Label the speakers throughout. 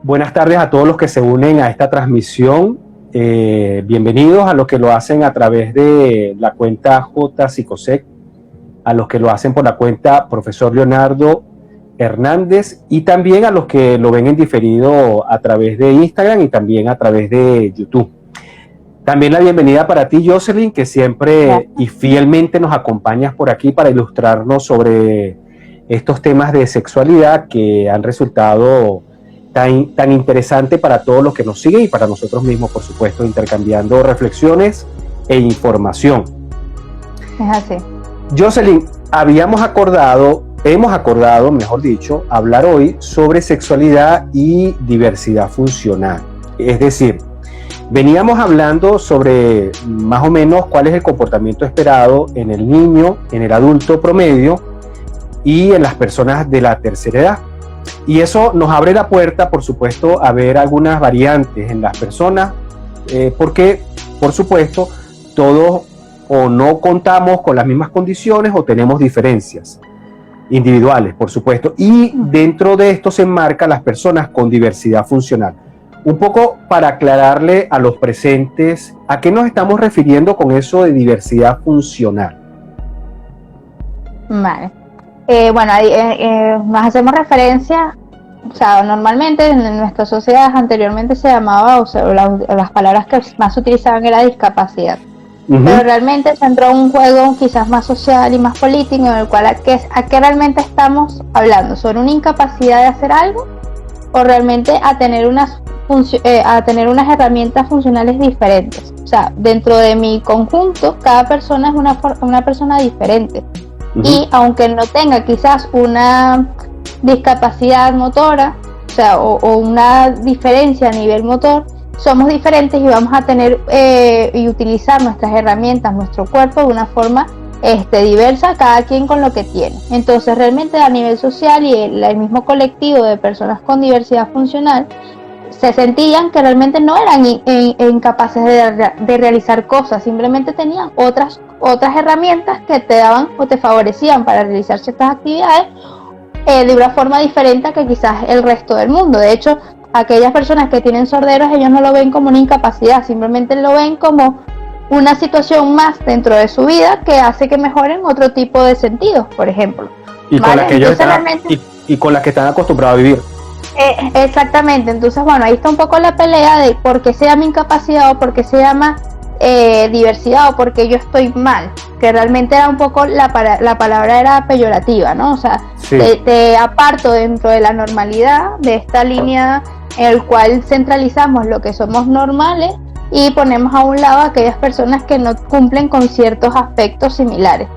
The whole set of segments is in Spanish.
Speaker 1: Buenas tardes a todos los que se unen a esta transmisión. Bienvenidos a los que lo hacen a través de la cuenta J Psicosec, a los que lo hacen por la cuenta Profesor Leonardo Hernández y también a los que lo ven en diferido a través de Instagram y también a través de YouTube. También la bienvenida para ti, Jocelyn, que siempre y fielmente nos acompañas por aquí para ilustrarnos sobre estos temas de sexualidad que han resultado tan interesante para todos los que nos siguen y para nosotros mismos, por supuesto, intercambiando reflexiones e información.
Speaker 2: Es así.
Speaker 1: Jocelyn, hemos acordado, mejor dicho, hablar hoy sobre sexualidad y diversidad funcional. Es decir, veníamos hablando sobre más o menos cuál es el comportamiento esperado en el niño, en el adulto promedio y en las personas de la tercera edad. Y eso nos abre la puerta, por supuesto, a ver algunas variantes en las personas, porque, por supuesto, todos o no contamos con las mismas condiciones o tenemos diferencias individuales, por supuesto. Y dentro de esto se enmarcan las personas con diversidad funcional. Un poco para aclararle a los presentes, ¿a qué nos estamos refiriendo con eso de diversidad funcional?
Speaker 2: Vale. Bueno, nos hacemos referencia, o sea, normalmente en nuestras sociedades anteriormente se llamaba, o sea, las palabras que más se utilizaban era discapacidad. Pero realmente se entró un juego quizás más social y más político, en el cual ¿a qué realmente estamos hablando? ¿Sobre una incapacidad de hacer algo? ¿O realmente a tener unas herramientas funcionales diferentes? O sea, dentro de mi conjunto, cada persona es una persona diferente. Y aunque no tenga quizás una discapacidad motora, o sea, o una diferencia a nivel motor, somos diferentes y vamos a tener y utilizar nuestras herramientas, nuestro cuerpo de una forma diversa, cada quien con lo que tiene. Entonces realmente a nivel social y el mismo colectivo de personas con diversidad funcional se sentían que realmente no eran incapaces de realizar cosas, simplemente tenían otras herramientas que te daban o te favorecían para realizar ciertas actividades de una forma diferente a que quizás el resto del mundo. De hecho, aquellas personas que tienen sorderos, ellos no lo ven como una incapacidad, simplemente lo ven como una situación más dentro de su vida que hace que mejoren otro tipo de sentidos, por ejemplo.
Speaker 1: Y con las que ellos y con las que están acostumbrados a vivir.
Speaker 2: Exactamente, entonces bueno, ahí está un poco la pelea de por qué se llama incapacidad o por qué se llama diversidad o por qué yo estoy mal, que realmente era un poco la palabra era peyorativa, ¿no? O sea, sí. te aparto dentro de la normalidad, de esta línea en el cual centralizamos lo que somos normales y ponemos a un lado a aquellas personas que no cumplen con ciertos aspectos similares.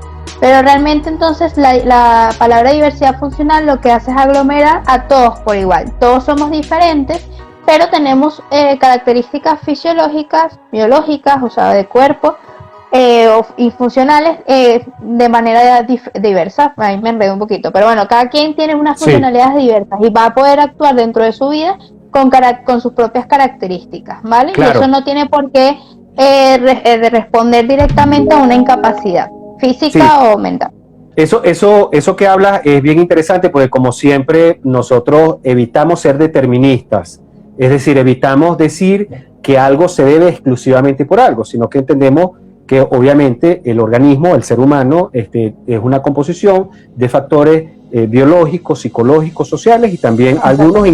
Speaker 2: Pero realmente entonces la palabra diversidad funcional lo que hace es aglomerar a todos por igual. Todos somos diferentes, pero tenemos características fisiológicas, biológicas, o sea, de cuerpo y funcionales de manera diversa. Ahí me enredo un poquito, pero bueno, cada quien tiene unas funcionalidades diversas y va a poder actuar dentro de su vida con sus propias características, ¿vale? Claro. Y eso no tiene por qué responder directamente a una incapacidad física o mental.
Speaker 1: Eso que hablas es bien interesante porque como siempre nosotros evitamos ser deterministas, es decir, evitamos decir que algo se debe exclusivamente por algo, sino que entendemos que obviamente el organismo, el ser humano, es una composición de factores biológicos, psicológicos, sociales y también algunos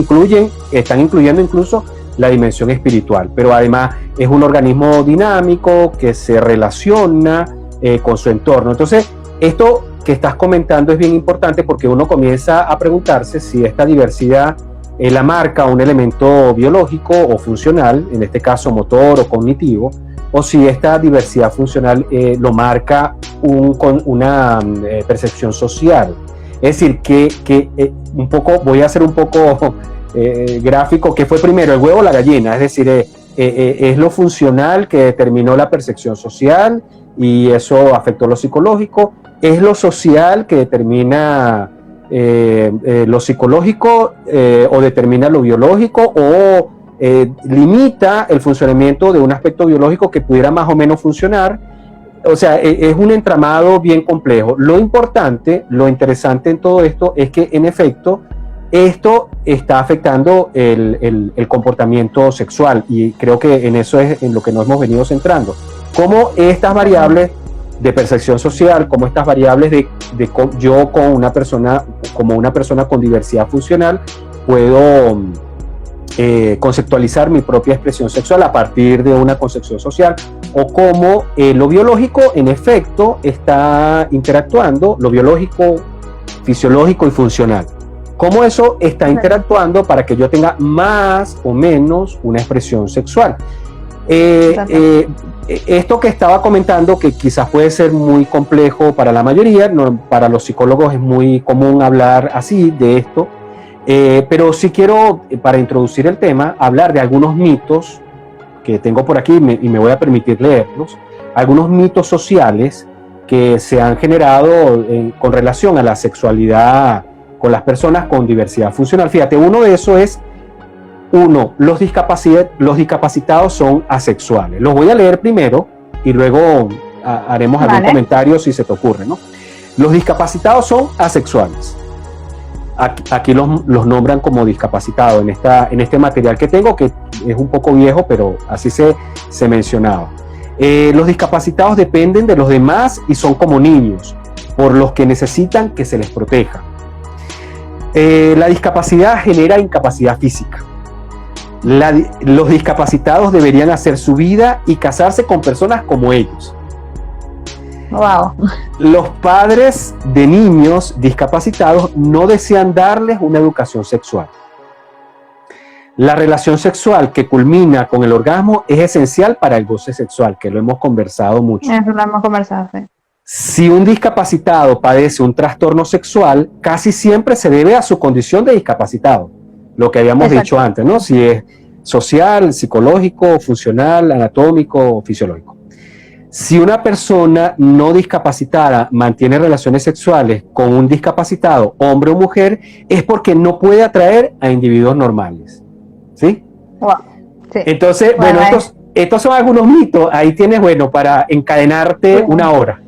Speaker 1: están incluyendo incluso la dimensión espiritual, pero además es un organismo dinámico que se relaciona con su entorno. Entonces, esto que estás comentando es bien importante porque uno comienza a preguntarse si esta diversidad la marca un elemento biológico o funcional, en este caso motor o cognitivo, o si esta diversidad funcional lo marca una percepción social. Es decir, que un poco, voy a ser un poco gráfico, ¿qué fue primero, el huevo o la gallina? Es decir, es lo funcional que determinó la percepción social y eso afectó lo psicológico, es lo social que determina lo psicológico o determina lo biológico o limita el funcionamiento de un aspecto biológico que pudiera más o menos funcionar. O sea, es un entramado bien complejo. Lo importante, lo interesante en todo esto es que en efecto esto está afectando el comportamiento sexual, y creo que en eso es en lo que nos hemos venido centrando. Cómo estas variables de percepción social, como estas variables de yo con una persona, como una persona con diversidad funcional, puedo conceptualizar mi propia expresión sexual a partir de una concepción social, o cómo lo biológico en efecto está interactuando, lo biológico, fisiológico y funcional. Cómo eso está interactuando para que yo tenga más o menos una expresión sexual. Esto que estaba comentando, que quizás puede ser muy complejo para la mayoría, no, para los psicólogos es muy común hablar así de esto, pero sí quiero, para introducir el tema, hablar de algunos mitos que tengo por aquí y me voy a permitir leerlos, algunos mitos sociales que se han generado con relación a la sexualidad con las personas con diversidad funcional. Fíjate, uno de esos es, los discapacitados son asexuales. Los voy a leer primero y luego haremos algún comentario si se te ocurre, ¿no? Los discapacitados son asexuales. Aquí los nombran como discapacitados en este material que tengo, que es un poco viejo, pero así se mencionaba. Los discapacitados dependen de los demás y son como niños, por los que necesitan que se les proteja. La discapacidad genera incapacidad física. Los discapacitados deberían hacer su vida y casarse con personas como ellos.
Speaker 2: Wow.
Speaker 1: Los padres de niños discapacitados no desean darles una educación sexual. La relación sexual que culmina con el orgasmo es esencial para el goce sexual, que lo hemos conversado mucho.
Speaker 2: Eso lo hemos conversado, sí.
Speaker 1: Si un discapacitado padece un trastorno sexual, casi siempre se debe a su condición de discapacitado, lo que habíamos dicho antes, ¿no? Si es social, psicológico, funcional, anatómico o fisiológico. Si una persona no discapacitada mantiene relaciones sexuales con un discapacitado, hombre o mujer, es porque no puede atraer a individuos normales. ¿Sí?
Speaker 2: Wow. Sí.
Speaker 1: Entonces, bueno, estos son algunos mitos. Ahí tienes, bueno, para encadenarte una hora.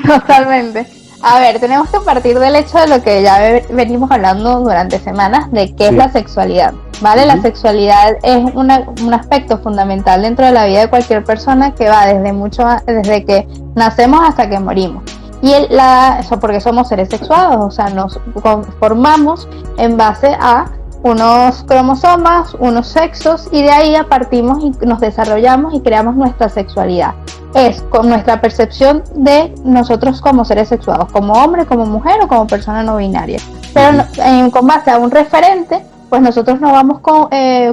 Speaker 2: Totalmente. A ver, tenemos que partir del hecho de lo que ya venimos hablando durante semanas, de qué es la sexualidad, ¿vale? La sexualidad es un aspecto fundamental dentro de la vida de cualquier persona, que va desde que nacemos hasta que morimos. Y eso porque somos seres sexuados, o sea, nos conformamos en base a unos cromosomas, unos sexos, y de ahí partimos y nos desarrollamos y creamos nuestra sexualidad. Es con nuestra percepción de nosotros como seres sexuados, como hombre, como mujer o como persona no binaria. Pero con base a un referente, pues nosotros nos vamos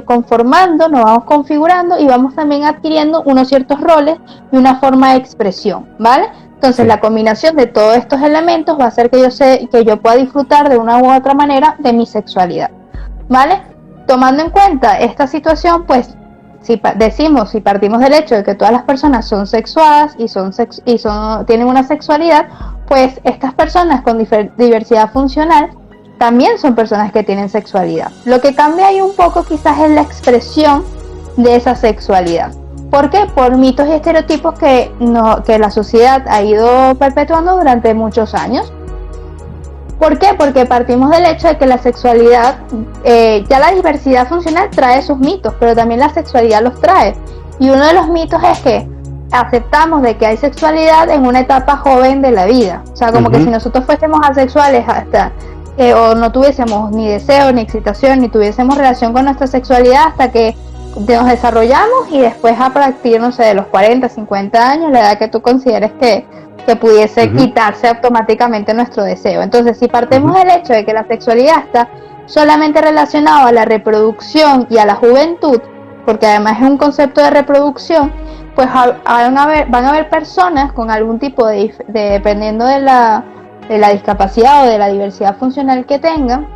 Speaker 2: conformando, nos vamos configurando y vamos también adquiriendo unos ciertos roles y una forma de expresión, ¿vale? Entonces la combinación de todos estos elementos va a hacer que yo pueda disfrutar de una u otra manera de mi sexualidad, ¿vale? Tomando en cuenta esta situación, pues si partimos del hecho de que todas las personas son sexuadas y tienen una sexualidad, pues estas personas con diversidad funcional también son personas que tienen sexualidad. Lo que cambia ahí un poco quizás es la expresión de esa sexualidad. ¿Por qué? Por mitos y estereotipos que la sociedad ha ido perpetuando durante muchos años. ¿Por qué? Porque partimos del hecho de que la sexualidad, ya la diversidad funcional trae sus mitos, pero también la sexualidad los trae. Y uno de los mitos es que aceptamos de que hay sexualidad en una etapa joven de la vida. O sea, como que si nosotros fuésemos asexuales hasta, o no tuviésemos ni deseo, ni excitación, ni tuviésemos relación con nuestra sexualidad hasta que nos desarrollamos, y después a partir, no sé, de los 40, 50 años, la edad que tú consideres que pudiese quitarse automáticamente nuestro deseo. Entonces, si partimos del hecho de que la sexualidad está solamente relacionada a la reproducción y a la juventud, porque además es un concepto de reproducción, pues van a haber personas con algún tipo dependiendo de la discapacidad o de la diversidad funcional que tengan,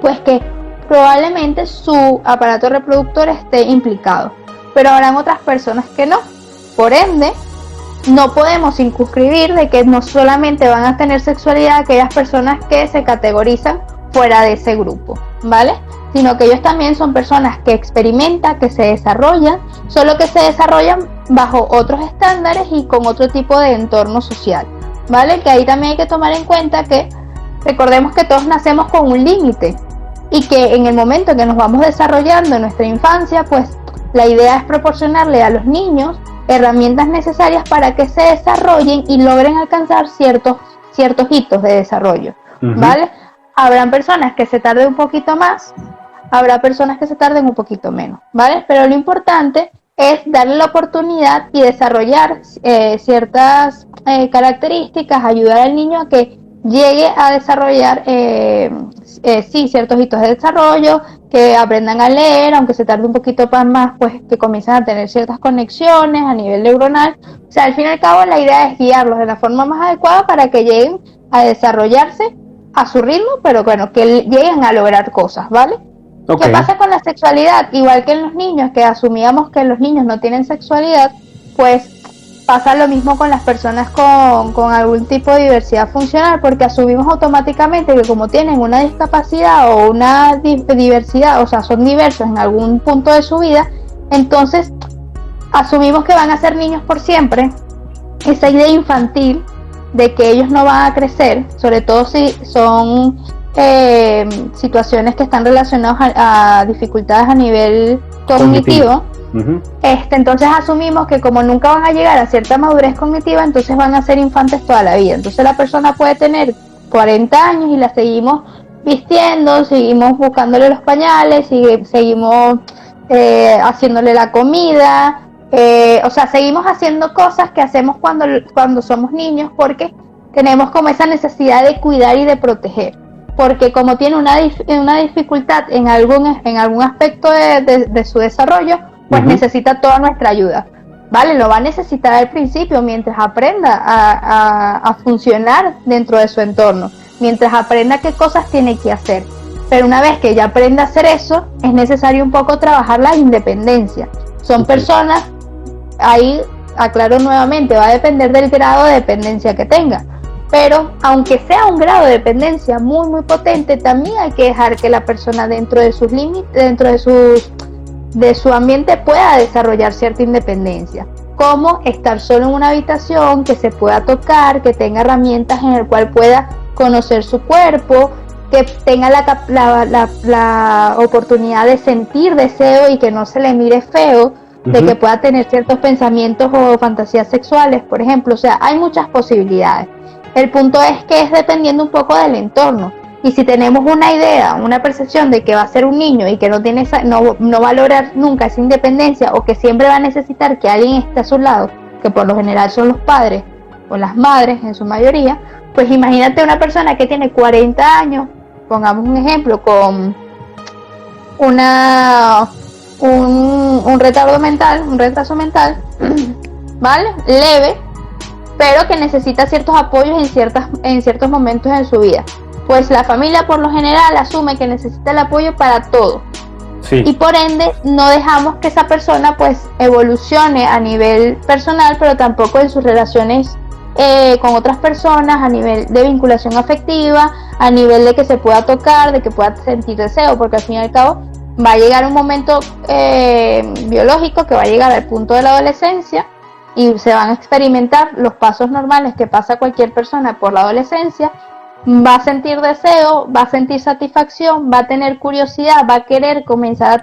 Speaker 2: pues que probablemente su aparato reproductor esté implicado, pero habrán otras personas que no. Por ende, no podemos circunscribir de que no solamente van a tener sexualidad aquellas personas que se categorizan fuera de ese grupo, ¿vale? Sino que ellos también son personas que experimentan, que se desarrollan, solo que se desarrollan bajo otros estándares y con otro tipo de entorno social, ¿vale? Que ahí también hay que tomar en cuenta que recordemos que todos nacemos con un límite y que en el momento en que nos vamos desarrollando en nuestra infancia, pues la idea es proporcionarle a los niños herramientas necesarias para que se desarrollen y logren alcanzar ciertos hitos de desarrollo, ¿vale? Habrán personas que se tarden un poquito más, habrá personas que se tarden un poquito menos, ¿vale? Pero lo importante es darle la oportunidad y desarrollar ciertas características, ayudar al niño a que llegue a desarrollar ciertos hitos de desarrollo, que aprendan a leer, aunque se tarde un poquito más, pues que comiencen a tener ciertas conexiones a nivel neuronal. O sea, al fin y al cabo la idea es guiarlos de la forma más adecuada para que lleguen a desarrollarse a su ritmo, pero bueno, que lleguen a lograr cosas, ¿vale?
Speaker 1: Okay.
Speaker 2: ¿Qué pasa con la sexualidad? Igual que en los niños, que asumíamos que los niños no tienen sexualidad, pues pasa lo mismo con las personas con algún tipo de diversidad funcional, porque asumimos automáticamente que como tienen una discapacidad o una diversidad, o sea, son diversos en algún punto de su vida, entonces asumimos que van a ser niños por siempre. Esa idea infantil de que ellos no van a crecer, sobre todo si son situaciones que están relacionadas a dificultades a nivel cognitivo. Entonces asumimos que como nunca van a llegar a cierta madurez cognitiva, entonces van a ser infantes toda la vida. Entonces la persona puede tener 40 años y la seguimos vistiendo, seguimos buscándole los pañales, seguimos haciéndole la comida, o sea, seguimos haciendo cosas que hacemos cuando somos niños, porque tenemos como esa necesidad de cuidar y de proteger, porque como tiene una dificultad en algún aspecto de su desarrollo, pues necesita toda nuestra ayuda, ¿vale? Lo va a necesitar al principio mientras aprenda a funcionar dentro de su entorno, mientras aprenda qué cosas tiene que hacer. Pero una vez que ya aprenda a hacer eso, es necesario un poco trabajar la independencia. Son personas, ahí aclaro nuevamente, va a depender del grado de dependencia que tenga. Pero aunque sea un grado de dependencia muy muy potente, también hay que dejar que la persona dentro de sus límites, dentro de su ambiente, pueda desarrollar cierta independencia, como estar solo en una habitación, que se pueda tocar, que tenga herramientas en el cual pueda conocer su cuerpo, que tenga la oportunidad de sentir deseo y que no se le mire feo, de que pueda tener ciertos pensamientos o fantasías sexuales, por ejemplo. O sea, hay muchas posibilidades. El punto es que es dependiendo un poco del entorno. Y si tenemos una idea, una percepción de que va a ser un niño y que no va a lograr nunca esa independencia, o que siempre va a necesitar que alguien esté a su lado, que por lo general son los padres o las madres en su mayoría, pues imagínate una persona que tiene 40 años, pongamos un ejemplo, con un retraso mental, ¿vale? Leve, pero que necesita ciertos apoyos en ciertos momentos en su vida. Pues la familia por lo general asume que necesita el apoyo para todo. Sí. Y por ende no dejamos que esa persona pues evolucione a nivel personal, pero tampoco en sus relaciones con otras personas, a nivel de vinculación afectiva, a nivel de que se pueda tocar, de que pueda sentir deseo, porque al fin y al cabo va a llegar un momento biológico que va a llegar al punto de la adolescencia y se van a experimentar los pasos normales que pasa cualquier persona por la adolescencia. Va a sentir deseo, va a sentir satisfacción, va a tener curiosidad, va a querer comenzar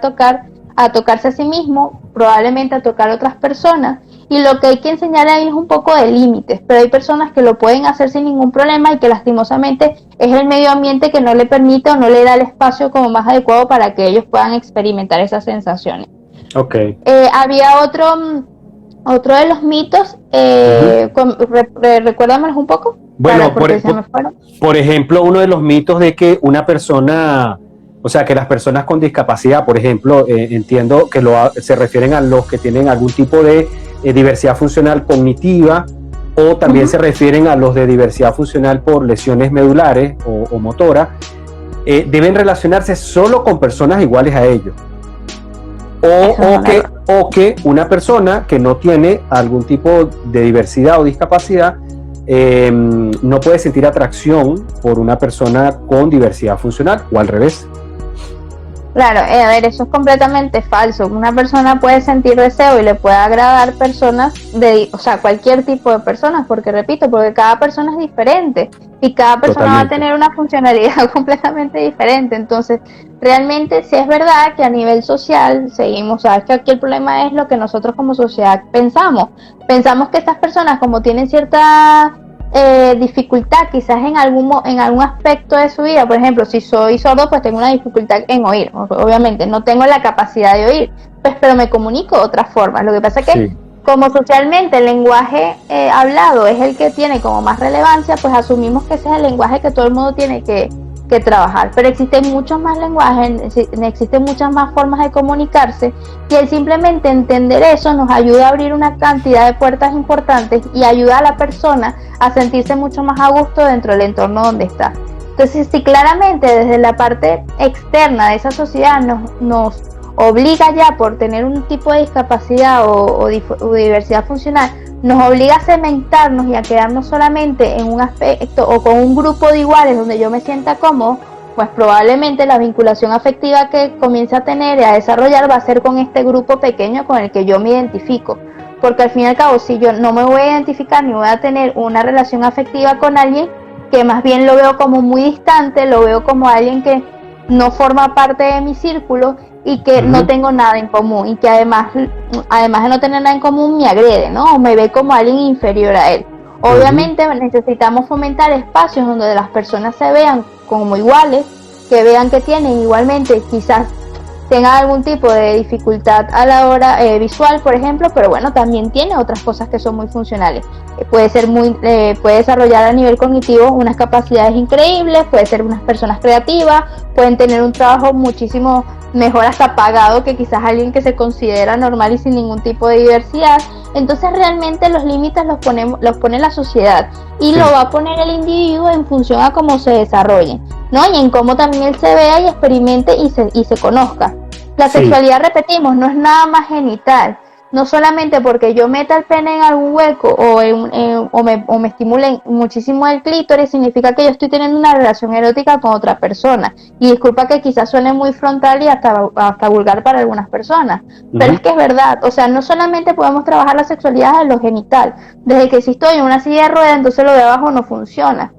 Speaker 2: a tocarse a sí mismo, probablemente a tocar a otras personas, y lo que hay que enseñar ahí es un poco de límites, pero hay personas que lo pueden hacer sin ningún problema y que lastimosamente es el medio ambiente que no le permite o no le da el espacio como más adecuado para que ellos puedan experimentar esas sensaciones.
Speaker 1: Okay.
Speaker 2: Había otro de los mitos, recuérdamelos un poco.
Speaker 1: Bueno, por ejemplo, uno de los mitos de que una persona, o sea, que las personas con discapacidad, por ejemplo, entiendo que se refieren a los que tienen algún tipo de diversidad funcional cognitiva, o también se refieren a los de diversidad funcional por lesiones medulares o motoras, deben relacionarse solo con personas iguales a ellos. O que una persona que no tiene algún tipo de diversidad o discapacidad no puede sentir atracción por una persona con diversidad funcional, o al revés.
Speaker 2: Claro, a ver, eso es completamente falso. Una persona puede sentir deseo y le puede agradar personas o sea, cualquier tipo de personas, porque repito, porque cada persona es diferente y cada persona va a tener una funcionalidad completamente diferente. Entonces, realmente sí es verdad que a nivel social seguimos, sabes que aquí el problema es lo que nosotros como sociedad pensamos. Pensamos que estas personas, como tienen cierta dificultad quizás en algún aspecto de su vida, por ejemplo, si soy sordo, pues tengo una dificultad en oír, obviamente no tengo la capacidad de oír, pues, pero me comunico de otras formas. Lo que pasa es que como socialmente el lenguaje hablado es el que tiene como más relevancia, pues asumimos que ese es el lenguaje que todo el mundo tiene que trabajar, pero existen muchos más lenguajes, existen muchas más formas de comunicarse, y el simplemente entender eso nos ayuda a abrir una cantidad de puertas importantes y ayuda a la persona a sentirse mucho más a gusto dentro del entorno donde está. Entonces, si claramente desde la parte externa de esa sociedad nos obliga ya por tener un tipo de discapacidad o diversidad funcional, nos obliga a cementarnos y a quedarnos solamente en un aspecto o con un grupo de iguales donde yo me sienta cómodo, pues probablemente la vinculación afectiva que comience a tener y a desarrollar va a ser con este grupo pequeño con el que yo me identifico. Porque al fin y al cabo, si yo no me voy a identificar ni voy a tener una relación afectiva con alguien, que más bien lo veo como muy distante, lo veo como alguien que no forma parte de mi círculo y que no tengo nada en común, y que además de no tener nada en común me agrede, ¿no? O me ve como alguien inferior a él. Obviamente necesitamos fomentar espacios donde las personas se vean como iguales, que vean que tienen igualmente, quizás tengan algún tipo de dificultad a la hora visual, por ejemplo, pero bueno, también tiene otras cosas que son muy funcionales. Puede desarrollar a nivel cognitivo unas capacidades increíbles, puede ser unas personas creativas, pueden tener un trabajo muchísimo mejor hasta pagado que quizás alguien que se considera normal y sin ningún tipo de diversidad. Entonces realmente los límites los pone la sociedad, y lo va a poner el individuo en función a cómo se desarrolle, ¿no? Y en cómo también él se vea y experimente y se conozca. La sexualidad, repetimos, no es nada más genital. No solamente porque yo meta el pene en algún hueco o me estimule muchísimo el clítoris, significa que yo estoy teniendo una relación erótica con otra persona. Y disculpa que quizás suene muy frontal y hasta vulgar para algunas personas, pero es que es verdad. O sea, no solamente podemos trabajar la sexualidad en lo genital. Desde que si estoy en una silla de ruedas, entonces lo de abajo no funciona.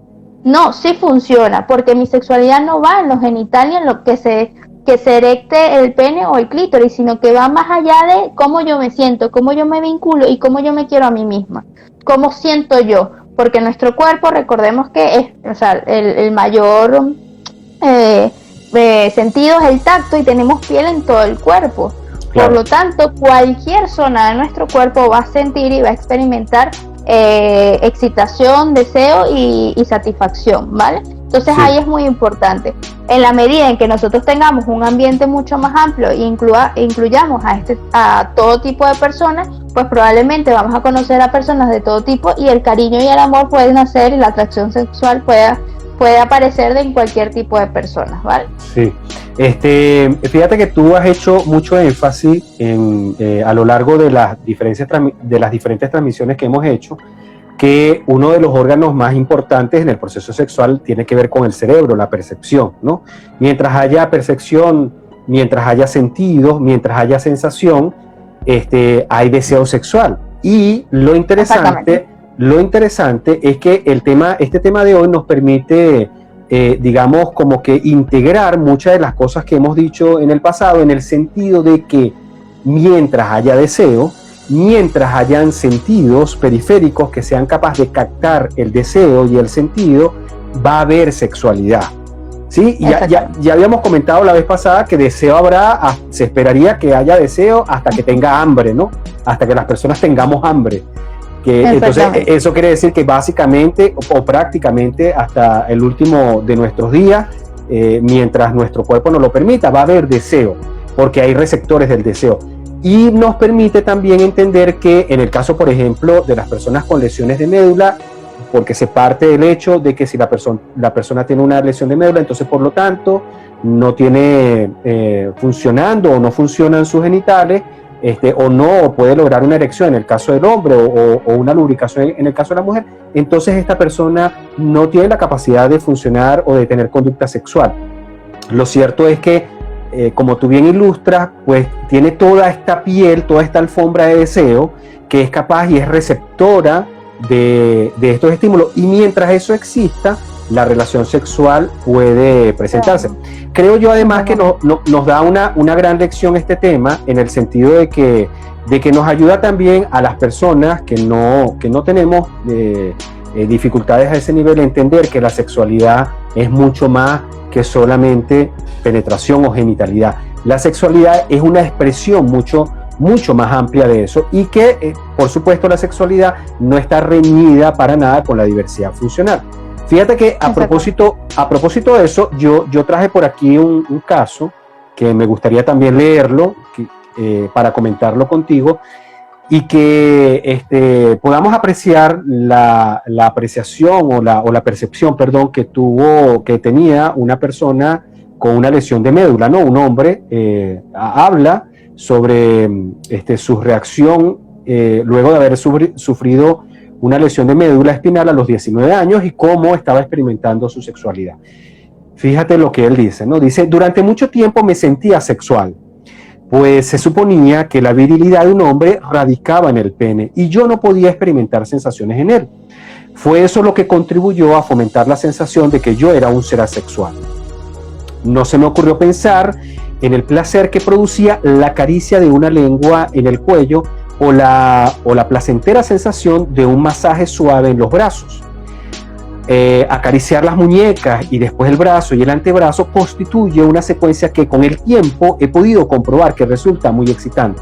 Speaker 2: No, sí funciona, porque mi sexualidad no va en lo genital ni en lo que se erecte el pene o el clítoris, sino que va más allá de cómo yo me siento, cómo yo me vinculo y cómo yo me quiero a mí misma, cómo siento yo, porque nuestro cuerpo, recordemos que es, o sea, el mayor sentido es el tacto, y tenemos piel en todo el cuerpo. Claro. Por lo tanto, cualquier zona de nuestro cuerpo va a sentir y va a experimentar excitación, deseo y satisfacción, ¿vale? Entonces ahí es muy importante. En la medida en que nosotros tengamos un ambiente mucho más amplio e incluyamos a todo tipo de personas, pues probablemente vamos a conocer a personas de todo tipo, y el cariño y el amor pueden nacer, y la atracción sexual puede aparecer en cualquier tipo de personas, ¿vale?
Speaker 1: Sí. Fíjate que tú has hecho mucho énfasis a lo largo de las diferentes transmisiones que hemos hecho, que uno de los órganos más importantes en el proceso sexual tiene que ver con el cerebro, la percepción, ¿no? Mientras haya percepción, mientras haya sentidos, mientras haya sensación, hay deseo sexual. Y lo interesante es que este tema de hoy nos permite, digamos, como que integrar muchas de las cosas que hemos dicho en el pasado, en el sentido de que mientras haya deseo, mientras hayan sentidos periféricos que sean capaces de captar el deseo y el sentido, va a haber sexualidad, ¿sí? Y ya habíamos comentado la vez pasada que deseo habrá, se esperaría que haya deseo hasta que tenga hambre, ¿no? Hasta que las personas tengamos hambre. Entonces eso quiere decir que básicamente o prácticamente hasta el último de nuestros días, mientras nuestro cuerpo nos lo permita, va a haber deseo, porque hay receptores del deseo. Y nos permite también entender que en el caso, por ejemplo, de las personas con lesiones de médula, porque se parte del hecho de que si la persona tiene una lesión de médula, entonces por lo tanto no tiene funcionando o no funcionan sus genitales, o no puede lograr una erección en el caso del hombre o una lubricación en el caso de la mujer, entonces esta persona no tiene la capacidad de funcionar o de tener conducta sexual. Lo cierto es que como tú bien ilustras, pues tiene toda esta piel, toda esta alfombra de deseo que es capaz y es receptora de estos estímulos, y mientras eso exista, la relación sexual puede presentarse. Creo yo además que nos da una gran lección este tema, en el sentido de que nos ayuda también a las personas que no tenemos dificultades a ese nivel, a entender que la sexualidad es mucho más que solamente penetración o genitalidad. La sexualidad es una expresión mucho más amplia de eso, y que por supuesto la sexualidad no está reñida para nada con la diversidad funcional. Fíjate que a propósito de eso, yo traje por aquí un caso que me gustaría también leerlo para comentarlo contigo, y que podamos apreciar la apreciación o la percepción, perdón, que tenía una persona con una lesión de médula, ¿no? Un hombre habla sobre su reacción luego de haber sufrido una lesión de médula espinal a los 19 años y cómo estaba experimentando su sexualidad. Fíjate lo que él dice, ¿no? Dice: durante mucho tiempo me sentía sexual, pues se suponía que la virilidad de un hombre radicaba en el pene y yo no podía experimentar sensaciones en él. Fue eso lo que contribuyó a fomentar la sensación de que yo era un ser asexual. No se me ocurrió pensar en el placer que producía la caricia de una lengua en el cuello o la placentera sensación de un masaje suave en los brazos. Acariciar las muñecas y después el brazo y el antebrazo constituye una secuencia que con el tiempo he podido comprobar que resulta muy excitante.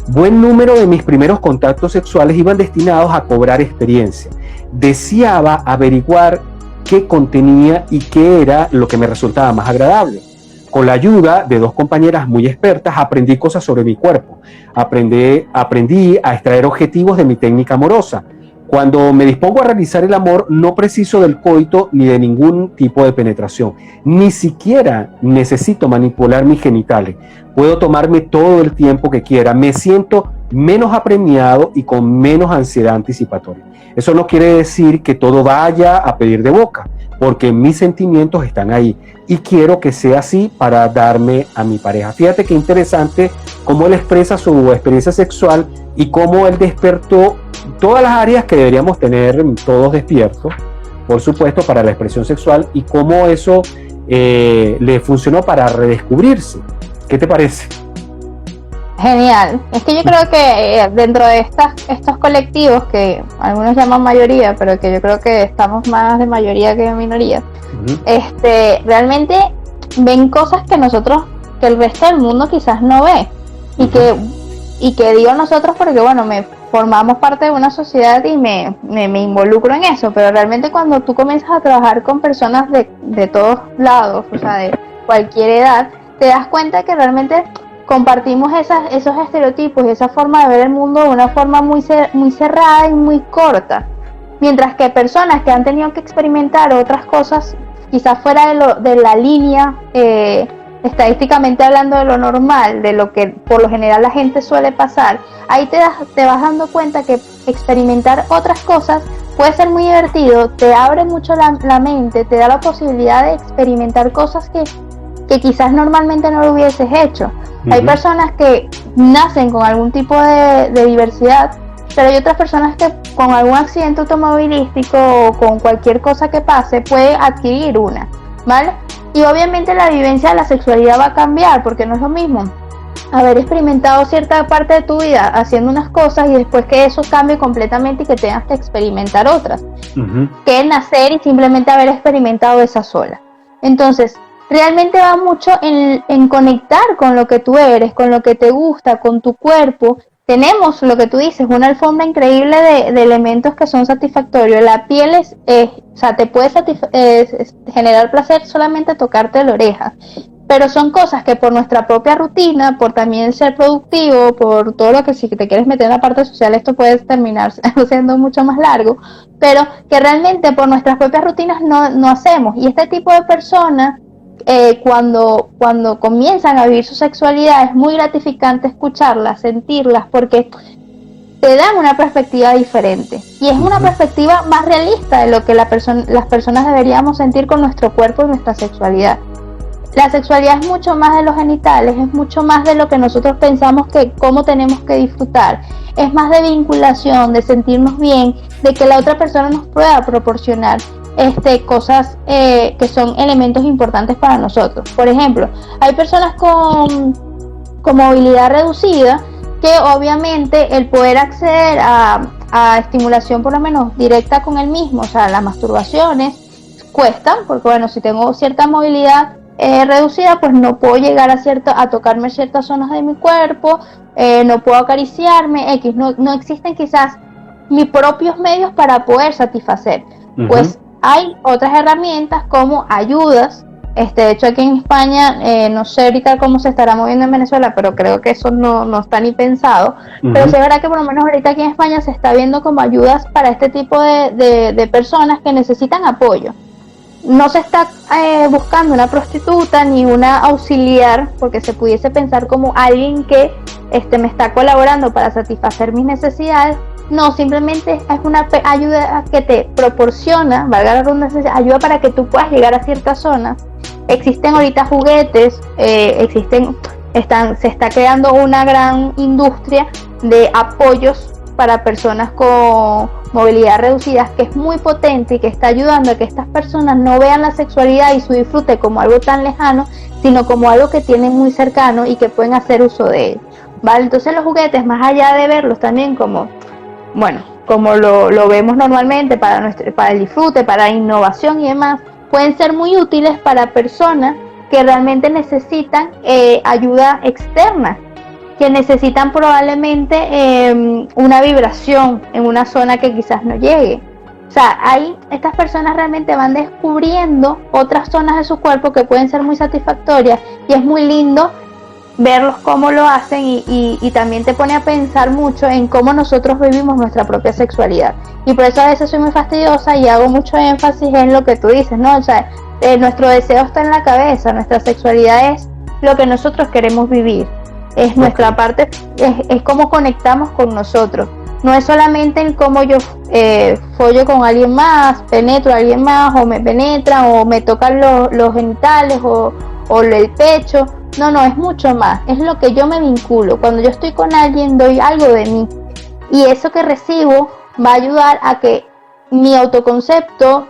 Speaker 1: Buen número de mis primeros contactos sexuales iban destinados a cobrar experiencia. Deseaba averiguar qué contenía y qué era lo que me resultaba más agradable. Con la ayuda de dos compañeras muy expertas aprendí cosas sobre mi cuerpo. Aprendí a extraer objetivos de mi técnica amorosa. Cuando me dispongo a realizar el amor, no preciso del coito ni de ningún tipo de penetración. Ni siquiera necesito manipular mis genitales. Puedo tomarme todo el tiempo que quiera. Me siento menos apremiado y con menos ansiedad anticipatoria. Eso no quiere decir que todo vaya a pedir de boca, porque mis sentimientos están ahí y quiero que sea así para darme a mi pareja. Fíjate qué interesante cómo él expresa su experiencia sexual y cómo él despertó todas las áreas que deberíamos tener todos despiertos, por supuesto, para la expresión sexual, y cómo eso le funcionó para redescubrirse. ¿Qué te parece?
Speaker 2: Genial. Es que yo creo que dentro de estos colectivos, que algunos llaman mayoría, pero que yo creo que estamos más de mayoría que de minoría, realmente ven cosas que el resto del mundo quizás no ve, y que digo nosotros porque bueno, formamos parte de una sociedad y me involucro en eso, pero realmente cuando tú comienzas a trabajar con personas de todos lados, o sea, de cualquier edad, te das cuenta que realmente compartimos esos estereotipos y esa forma de ver el mundo de una forma muy cerrada y muy corta, mientras que personas que han tenido que experimentar otras cosas quizás fuera de la línea, estadísticamente hablando, de lo normal, de lo que por lo general la gente suele pasar, ahí te vas dando cuenta que experimentar otras cosas puede ser muy divertido, te abre mucho la mente, te da la posibilidad de experimentar cosas que quizás normalmente no lo hubieses hecho. Hay personas que nacen con algún tipo de diversidad, pero hay otras personas que con algún accidente automovilístico o con cualquier cosa que pase puede adquirir una, ¿vale? Y obviamente la vivencia de la sexualidad va a cambiar, porque no es lo mismo haber experimentado cierta parte de tu vida haciendo unas cosas y después que eso cambie completamente y que tengas que experimentar otras, que nacer y simplemente haber experimentado esa sola. Entonces, realmente va mucho en conectar con lo que tú eres, con lo que te gusta, con tu cuerpo. Tenemos, lo que tú dices, una alfombra increíble de elementos que son satisfactorios. La piel te puede generar placer solamente tocarte la oreja, pero son cosas que por nuestra propia rutina, por también ser productivo, por todo lo que, si te quieres meter en la parte social, esto puede terminar siendo mucho más largo, pero que realmente por nuestras propias rutinas no hacemos. Y este tipo de personas, cuando comienzan a vivir su sexualidad, es muy gratificante escucharlas, sentirlas, porque te dan una perspectiva diferente y es una perspectiva más realista de lo que las personas deberíamos sentir con nuestro cuerpo y nuestra sexualidad. la sexualidad es mucho más de los genitales, es mucho más de lo que nosotros pensamos que cómo tenemos que disfrutar, es más de vinculación, de sentirnos bien, de que la otra persona nos pueda proporcionar cosas que son elementos importantes para nosotros. Por ejemplo, hay personas con movilidad reducida que obviamente el poder acceder a estimulación por lo menos directa con el mismo, o sea, las masturbaciones cuestan, porque bueno, si tengo cierta movilidad reducida, pues no puedo llegar a tocarme ciertas zonas de mi cuerpo, no puedo acariciarme, no existen quizás mis propios medios para poder satisfacer. Uh-huh. Pues hay otras herramientas como ayudas. De hecho, aquí en España, no sé ahorita cómo se estará moviendo en Venezuela, pero creo que eso no está ni pensado. Uh-huh. Pero sí es verdad que por lo menos ahorita aquí en España se está viendo como ayudas para este tipo de personas que necesitan apoyo. No se está buscando una prostituta ni una auxiliar, porque se pudiese pensar como alguien que me está colaborando para satisfacer mis necesidades. No, simplemente es una ayuda que te proporciona, valga la redundancia, ayuda para que tú puedas llegar a ciertas zonas. Existen ahorita juguetes, se está creando una gran industria de apoyos para personas con movilidad reducida, que es muy potente y que está ayudando a que estas personas no vean la sexualidad y su disfrute como algo tan lejano, sino como algo que tienen muy cercano y que pueden hacer uso de él, ¿vale? Entonces los juguetes, más allá de verlos también como lo vemos normalmente para el disfrute, para innovación y demás, pueden ser muy útiles para personas que realmente necesitan ayuda externa, que necesitan probablemente una vibración en una zona que quizás no llegue. O sea, estas personas realmente van descubriendo otras zonas de su cuerpo que pueden ser muy satisfactorias, y es muy lindo verlos cómo lo hacen y también te pone a pensar mucho en cómo nosotros vivimos nuestra propia sexualidad. Y por eso a veces soy muy fastidiosa y hago mucho énfasis en lo que tú dices, ¿no? O sea, nuestro deseo está en la cabeza, nuestra sexualidad es lo que nosotros queremos vivir. Es nuestra parte, es cómo conectamos con nosotros. No es solamente en cómo yo follo con alguien más, penetro a alguien más, o me penetran, o me tocan los genitales, o el pecho. No, es mucho más. Es lo que yo me vinculo. Cuando yo estoy con alguien, doy algo de mí. Y eso que recibo va a ayudar a que mi autoconcepto,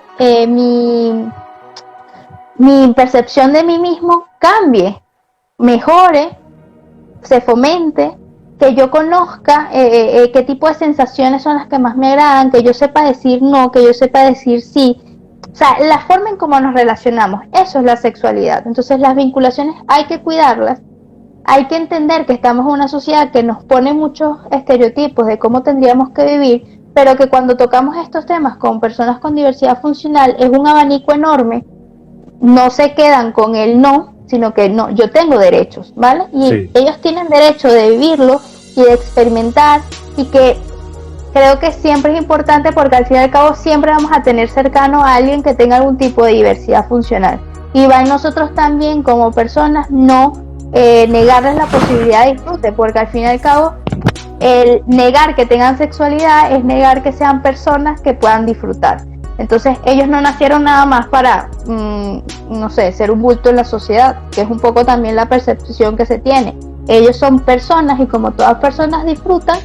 Speaker 2: mi percepción de mí mismo cambie, mejore, se fomente, que yo conozca qué tipo de sensaciones son las que más me agradan, que yo sepa decir no, que yo sepa decir sí. O sea, la forma en cómo nos relacionamos, eso es la sexualidad. Entonces las vinculaciones hay que cuidarlas, hay que entender que estamos en una sociedad que nos pone muchos estereotipos de cómo tendríamos que vivir, pero que cuando tocamos estos temas con personas con diversidad funcional es un abanico enorme. No se quedan con el no, sino que no, yo tengo derechos, ¿vale? Y sí, ellos tienen derecho de vivirlo y de experimentar, y que creo que siempre es importante, porque al fin y al cabo siempre vamos a tener cercano a alguien que tenga algún tipo de diversidad funcional, y va en nosotros también como personas no negarles la posibilidad de disfrute, porque al fin y al cabo el negar que tengan sexualidad es negar que sean personas que puedan disfrutar. Entonces ellos no nacieron nada más para, no sé, ser un bulto en la sociedad, que es un poco también la percepción que se tiene. Ellos son personas, y como todas personas disfrutan,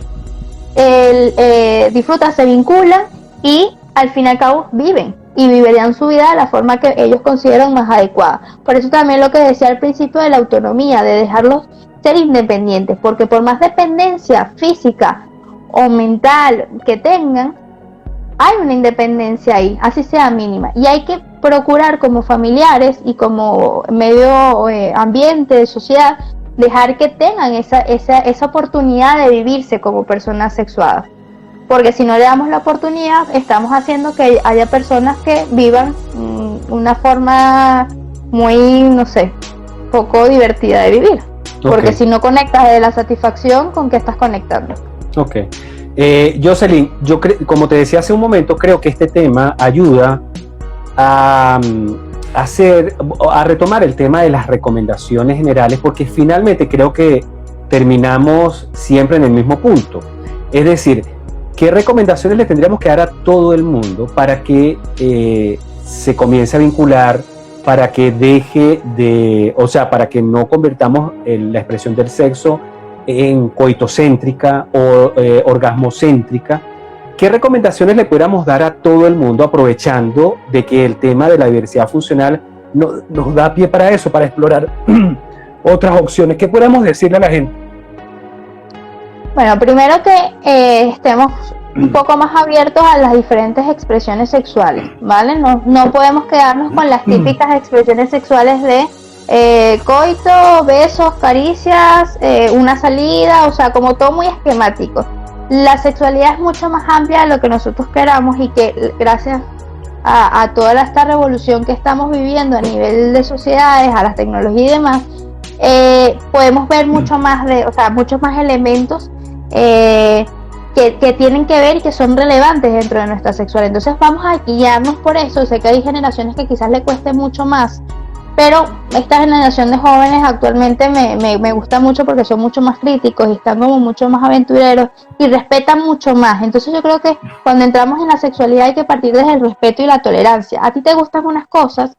Speaker 2: se vinculan, y al fin y al cabo viven, y vivirían su vida de la forma que ellos consideran más adecuada. Por eso también lo que decía al principio de la autonomía, de dejarlos ser independientes, porque por más dependencia física o mental que tengan, hay una independencia ahí, así sea mínima, y hay que procurar como familiares y como medio ambiente, sociedad, dejar que tengan esa oportunidad de vivirse como personas sexuadas, porque si no le damos la oportunidad, estamos haciendo que haya personas que vivan una forma muy, no sé, poco divertida de vivir, porque si no conectas de la satisfacción, ¿con qué estás conectando?
Speaker 1: Okay. Jocelyn, como te decía hace un momento, creo que este tema ayuda a retomar el tema de las recomendaciones generales, porque finalmente creo que terminamos siempre en el mismo punto. Es decir, ¿qué recomendaciones le tendríamos que dar a todo el mundo para que se comience a vincular para que deje de, o sea, para que no convirtamos la expresión del sexo en coitocéntrica o orgasmocéntrica. ¿Qué recomendaciones le pudiéramos dar a todo el mundo, aprovechando de que el tema de la diversidad funcional nos da pie para eso, para explorar otras opciones? ¿Qué podemos decirle a la gente?
Speaker 2: Bueno, primero que estemos un poco más abiertos a las diferentes expresiones sexuales, ¿vale? No podemos quedarnos con las típicas expresiones sexuales de coito, besos, caricias, una salida, o sea, como todo muy esquemático. La sexualidad es mucho más amplia de lo que nosotros queramos, y que gracias a toda esta revolución que estamos viviendo a nivel de sociedades, a las tecnologías y demás, podemos ver muchos más elementos que tienen que ver y que son relevantes dentro de nuestra sexualidad. Entonces vamos a guiarnos por eso. Sé que hay generaciones que quizás le cueste mucho más, pero esta generación de jóvenes actualmente me gusta mucho porque son mucho más críticos y están como mucho más aventureros y respetan mucho más. Entonces yo creo que cuando entramos en la sexualidad hay que partir desde el respeto y la tolerancia. A ti te gustan unas cosas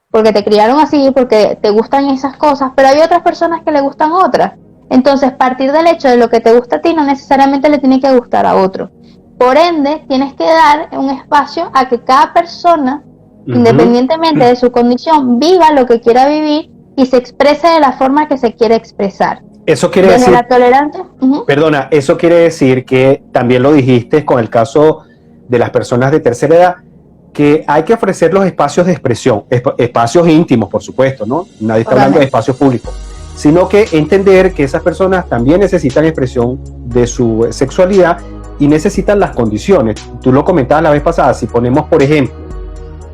Speaker 2: porque te criaron así, porque te gustan esas cosas, pero hay otras personas que le gustan otras. Entonces partir del hecho de lo que te gusta a ti no necesariamente le tiene que gustar a otro. Por ende, tienes que dar un espacio a que cada persona, independientemente de su condición, viva lo que quiera vivir y se exprese de la forma que se quiere expresar.
Speaker 1: Eso quiere
Speaker 2: Desde
Speaker 1: decir,
Speaker 2: la tolerancia.
Speaker 1: perdona, eso quiere decir que también lo dijiste con el caso de las personas de tercera edad, que hay que ofrecer los espacios de expresión, espacios íntimos, por supuesto, ¿no? Nadie está hablando de espacios públicos, sino que entender que esas personas también necesitan expresión de su sexualidad y necesitan las condiciones. Tú lo comentabas la vez pasada, si ponemos, por ejemplo,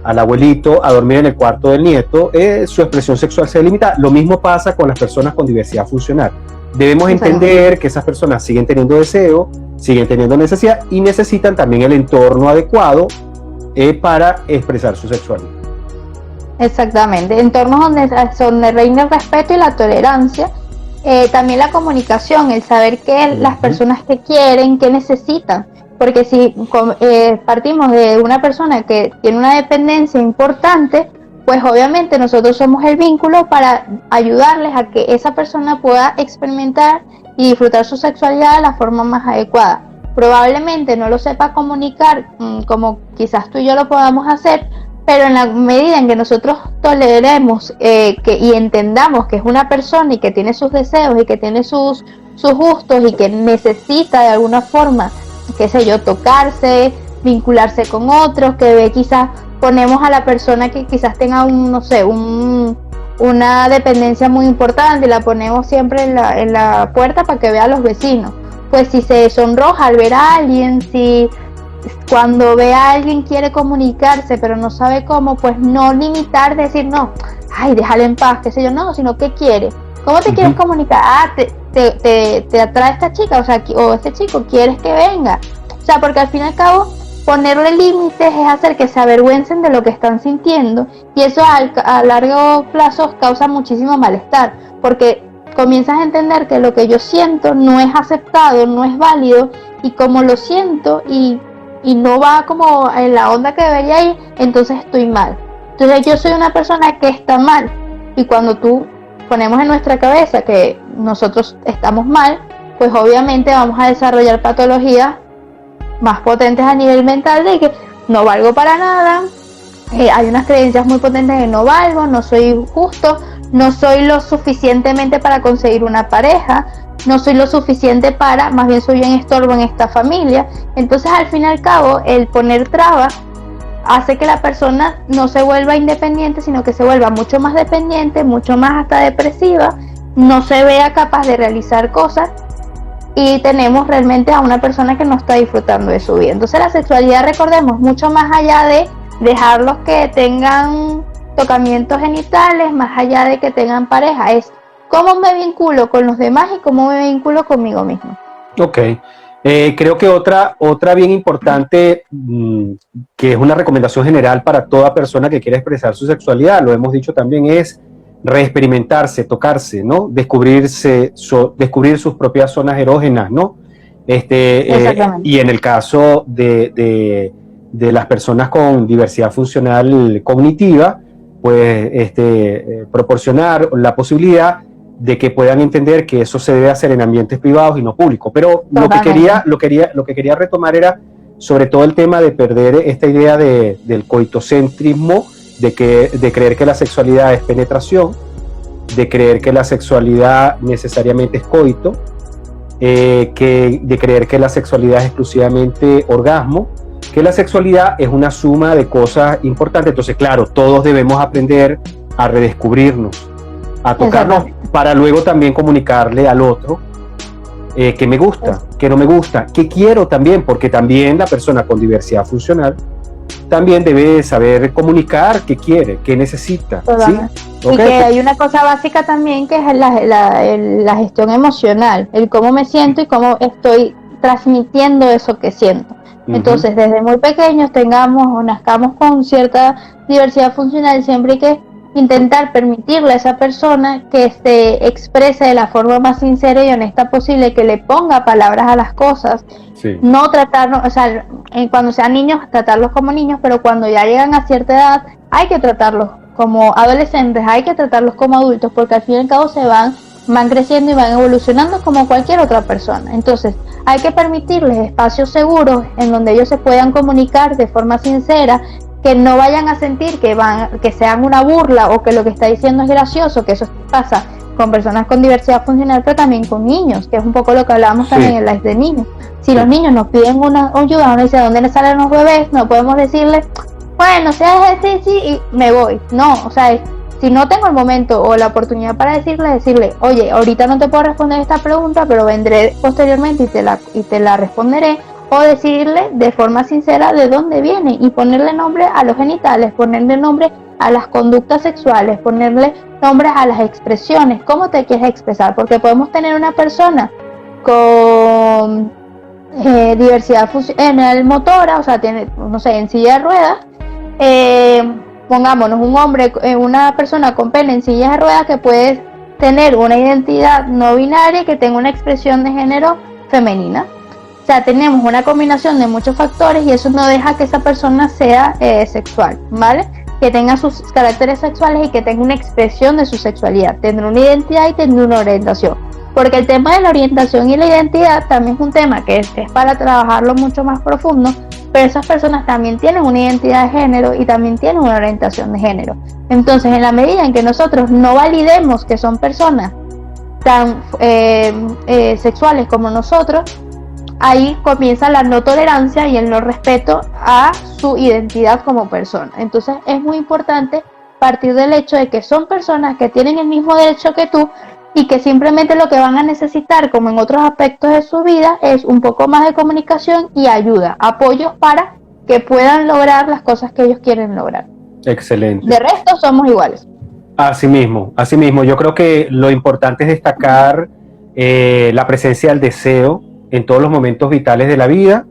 Speaker 1: al abuelito a dormir en el cuarto del nieto, su expresión sexual se limita. Lo mismo pasa con las personas con diversidad funcional. Debemos entender que esas personas siguen teniendo deseo, siguen teniendo necesidad y necesitan también el entorno adecuado para expresar su sexualidad.
Speaker 2: Exactamente, entornos donde reina el respeto y la tolerancia, también la comunicación, el saber qué las personas que quieren, qué necesitan, porque si partimos de una persona que tiene una dependencia importante, pues obviamente nosotros somos el vínculo para ayudarles a que esa persona pueda experimentar y disfrutar su sexualidad de la forma más adecuada. Probablemente no lo sepa comunicar como quizás tú y yo lo podamos hacer, pero en la medida en que nosotros toleremos y entendamos que es una persona y que tiene sus deseos y que tiene sus gustos y que necesita de alguna forma, qué sé yo, tocarse, vincularse con otros, que ve, quizás ponemos a la persona que quizás tenga una dependencia muy importante y la ponemos siempre en la puerta para que vea a los vecinos. Pues si se sonroja al ver a alguien, si cuando ve a alguien quiere comunicarse pero no sabe cómo, pues no limitar, decir no, ay, déjalo en paz, qué sé yo, no, sino qué quiere, cómo te quieres comunicar, te atrae esta chica, o sea, o este chico, quieres que venga, o sea, porque al fin y al cabo ponerle límites es hacer que se avergüencen de lo que están sintiendo, y eso a largo plazo causa muchísimo malestar, porque comienzas a entender que lo que yo siento no es aceptado, no es válido, y como lo siento y no va como en la onda que debería ir, entonces estoy mal. Entonces yo soy una persona que está mal, y cuando tú ponemos en nuestra cabeza que nosotros estamos mal, pues obviamente vamos a desarrollar patologías más potentes a nivel mental de que no valgo para nada, hay unas creencias muy potentes de no valgo, no soy justo, no soy lo suficientemente para conseguir una pareja, no soy lo suficiente para, más bien soy un estorbo en esta familia. Entonces al fin y al cabo el poner trabas hace que la persona no se vuelva independiente, sino que se vuelva mucho más dependiente, mucho más hasta depresiva, no se vea capaz de realizar cosas, y tenemos realmente a una persona que no está disfrutando de su vida. Entonces la sexualidad, recordemos, mucho más allá de dejarlos que tengan tocamientos genitales, más allá de que tengan pareja, es cómo me vinculo con los demás y cómo me vinculo conmigo mismo.
Speaker 1: Ok. Creo que otra bien importante, que es una recomendación general para toda persona que quiera expresar su sexualidad, lo hemos dicho también, es reexperimentarse, tocarse, ¿no? Descubrir sus propias zonas erógenas, ¿no? Y en el caso de las personas con diversidad funcional cognitiva, pues proporcionar la posibilidad de que puedan entender que eso se debe hacer en ambientes privados y no públicos. Pero lo que quería retomar era sobre todo el tema de perder esta idea del coitocentrismo, de creer que la sexualidad es penetración, de creer que la sexualidad necesariamente es coito, de creer que la sexualidad es exclusivamente orgasmo, que la sexualidad es una suma de cosas importantes. Entonces, claro, todos debemos aprender a redescubrirnos, a tocarnos, para luego también comunicarle al otro que me gusta, que no me gusta, que quiero también, porque también la persona con diversidad funcional también debe saber comunicar qué quiere, qué necesita. ¿Sí?
Speaker 2: Y que hay una cosa básica también que es la gestión emocional, el cómo me siento y cómo estoy transmitiendo eso que siento. Entonces, desde muy pequeños tengamos o nazcamos con cierta diversidad funcional, siempre hay que intentar permitirle a esa persona que se exprese de la forma más sincera y honesta posible, que le ponga palabras a las cosas, no tratarnos, o sea, cuando sean niños, tratarlos como niños, pero cuando ya llegan a cierta edad, hay que tratarlos como adolescentes, hay que tratarlos como adultos, porque al fin y al cabo van creciendo y van evolucionando como cualquier otra persona. Entonces, hay que permitirles espacios seguros en donde ellos se puedan comunicar de forma sincera, que no vayan a sentir que sean una burla o que lo que está diciendo es gracioso, que eso pasa con personas con diversidad funcional, pero también con niños, que es un poco lo que hablábamos también en el live de niños. Si los niños nos piden una ayuda, uno dice, ¿dónde le salen los bebés? No podemos decirle, bueno, se hace ejercicio y me voy. No, o sea, si no tengo el momento o la oportunidad para decirle, oye, ahorita no te puedo responder esta pregunta, pero vendré posteriormente y te la responderé, o decirle de forma sincera de dónde viene y ponerle nombre a los genitales, ponerle nombre a las conductas sexuales, ponerle nombre a las expresiones, cómo te quieres expresar, porque podemos tener una persona con diversidad funcional motora, o sea, tiene, no sé, en silla de ruedas, pongámonos un hombre, una persona con pene en silla de ruedas que puede tener una identidad no binaria y que tenga una expresión de género femenina. O sea, tenemos una combinación de muchos factores y eso no deja que esa persona sea sexual, ¿vale? Que tenga sus caracteres sexuales y que tenga una expresión de su sexualidad, tendrá una identidad y tendrá una orientación. Porque el tema de la orientación y la identidad también es un tema que es para trabajarlo mucho más profundo, pero esas personas también tienen una identidad de género y también tienen una orientación de género. Entonces, en la medida en que nosotros no validemos que son personas tan sexuales como nosotros, ahí comienza la no tolerancia y el no respeto a su identidad como persona. Entonces es muy importante partir del hecho de que son personas que tienen el mismo derecho que tú y que simplemente lo que van a necesitar, como en otros aspectos de su vida, es un poco más de comunicación y ayuda, apoyo para que puedan lograr las cosas que ellos quieren lograr.
Speaker 1: Excelente.
Speaker 2: De resto somos iguales.
Speaker 1: Así mismo. Yo creo que lo importante es destacar la presencia del deseo en todos los momentos vitales de la vida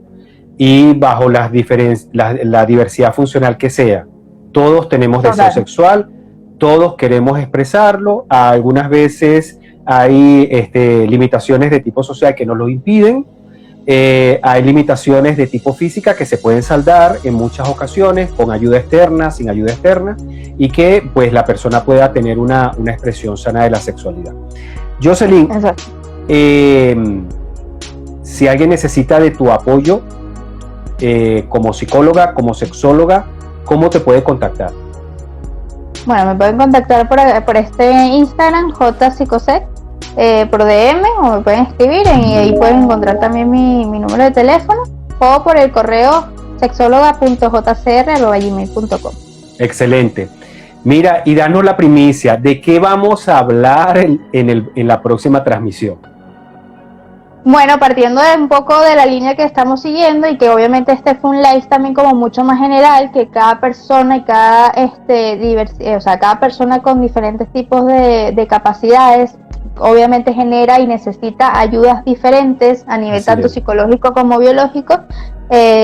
Speaker 1: y bajo la diversidad funcional que sea. Todos tenemos deseo sexual, todos queremos expresarlo, algunas veces hay limitaciones de tipo social que nos lo impiden, hay limitaciones de tipo física que se pueden saldar en muchas ocasiones con ayuda externa, sin ayuda externa, y que pues la persona pueda tener una expresión sana de la sexualidad. Jocelyn, si alguien necesita de tu apoyo como psicóloga, como sexóloga, ¿cómo te puede contactar?
Speaker 2: Bueno, me pueden contactar por este Instagram, jpsicosec, por DM, o me pueden escribir y ahí pueden encontrar también mi número de teléfono, o por el correo sexóloga.jcr@gmail.com.
Speaker 1: Excelente. Mira, y danos la primicia, ¿de qué vamos a hablar en la próxima transmisión?
Speaker 2: Bueno, partiendo de un poco de la línea que estamos siguiendo y que obviamente este fue un live también como mucho más general, que cada persona y cada cada persona con diferentes tipos de capacidades obviamente genera y necesita ayudas diferentes a nivel tanto psicológico como biológico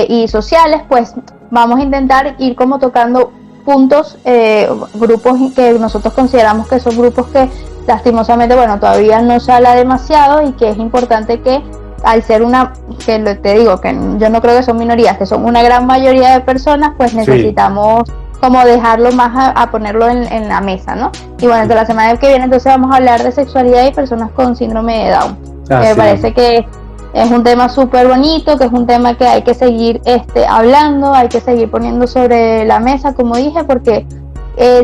Speaker 2: y sociales, pues vamos a intentar ir como tocando puntos, grupos que nosotros consideramos que son grupos que lastimosamente, bueno, todavía no se habla demasiado y que es importante que al ser te digo que yo no creo que son minorías, que son una gran mayoría de personas, pues necesitamos como dejarlo más a ponerlo en la mesa, ¿no? Y bueno, entonces la semana que viene entonces vamos a hablar de sexualidad y personas con síndrome de Down. Me parece que es un tema súper bonito, que es un tema que hay que seguir hablando, hay que seguir poniendo sobre la mesa, como dije, porque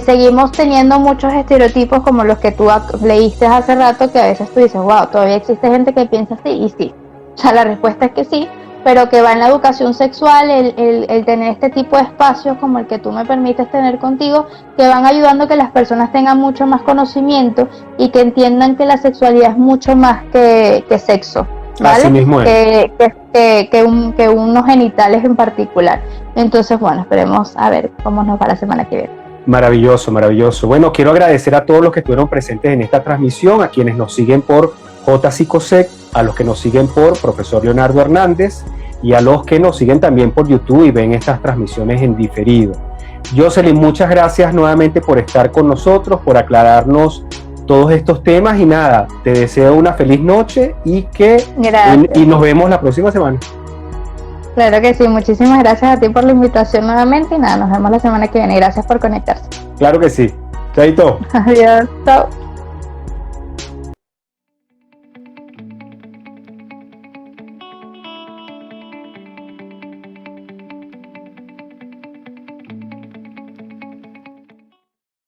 Speaker 2: seguimos teniendo muchos estereotipos como los que tú leíste hace rato, que a veces tú dices, wow, todavía existe gente que piensa así, y sí, o sea, la respuesta es que sí, pero que va en la educación sexual, el tener este tipo de espacios como el que tú me permites tener contigo, que van ayudando a que las personas tengan mucho más conocimiento y que entiendan que la sexualidad es mucho más que sexo, ¿vale?
Speaker 1: Así mismo es.
Speaker 2: Que unos genitales en particular. Entonces, bueno, esperemos a ver cómo nos va la semana que viene.
Speaker 1: Maravilloso, maravilloso. Bueno, quiero agradecer a todos los que estuvieron presentes en esta transmisión, a quienes nos siguen por JPsicosec, a los que nos siguen por Profesor Leonardo Hernández y a los que nos siguen también por YouTube y ven estas transmisiones en diferido. Jocelyn, muchas gracias nuevamente por estar con nosotros, por aclararnos todos estos temas y nada, te deseo una feliz noche y nos vemos la próxima semana.
Speaker 2: Claro que sí, muchísimas gracias a ti por la invitación nuevamente y nada, nos vemos la semana que viene. Gracias por conectarse.
Speaker 1: Claro que sí. Chaito.
Speaker 2: Adiós, chao.